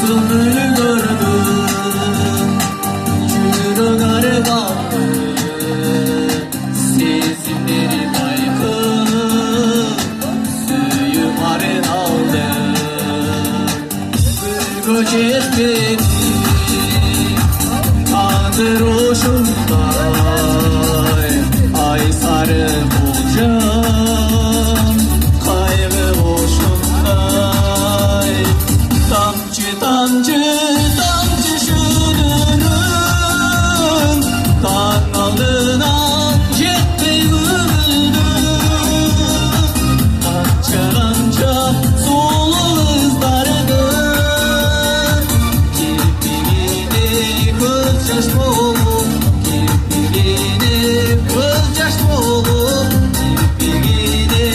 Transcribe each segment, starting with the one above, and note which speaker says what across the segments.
Speaker 1: Altınları gördüm, yürüyor vardı, sezimlerim aykın, suyum arın aldı. Gülgöç etmedi, kandır hoşumday, ay sarı bulacağım, kaygı hoşumday. Tamcı tamcı tamcı şudurun, kanalına cepte güldüm. Anca anca solu ızlardım, kirpiğine göz yaş dolu, kirpiğine göz yaş dolu, kirpiğine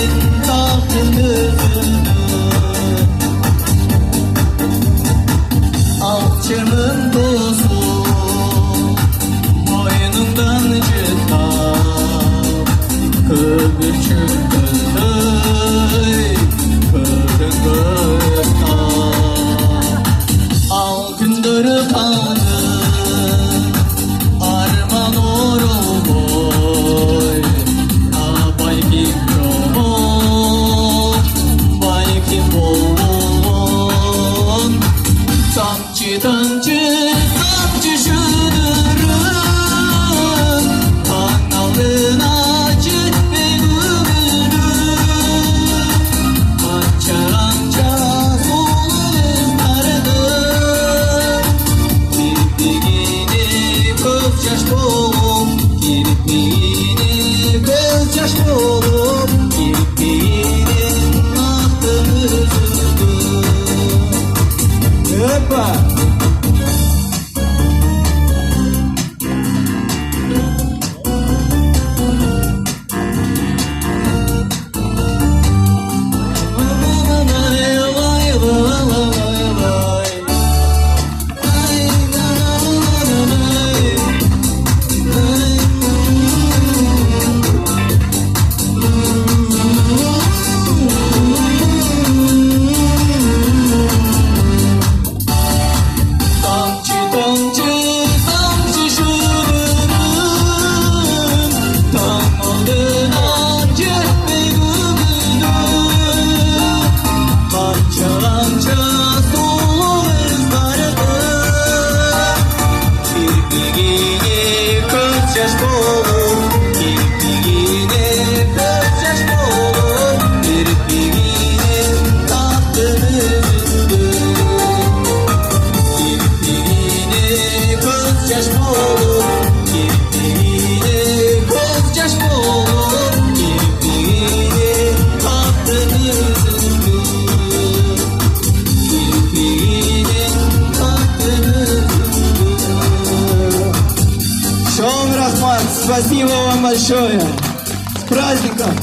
Speaker 1: tahtın üzüldüm. Alçımın tozu boynundan çıkar, kıvırcık kızdır, kırın kırtar. Al gündürü kaldı, arman oru boy, abay kim robot, bay kim bolon. Tamcı tamcı tamcı şudurun, kanalına cepte güldüm. Anca anca solu ızlardım, kirpiğine göz yaş dolu, kirpiğine göz yaş dolu, kirpiğine tahtın üzüldüm. Hoppa!
Speaker 2: Шалом Рахман, спасибо вам большое. С праздником!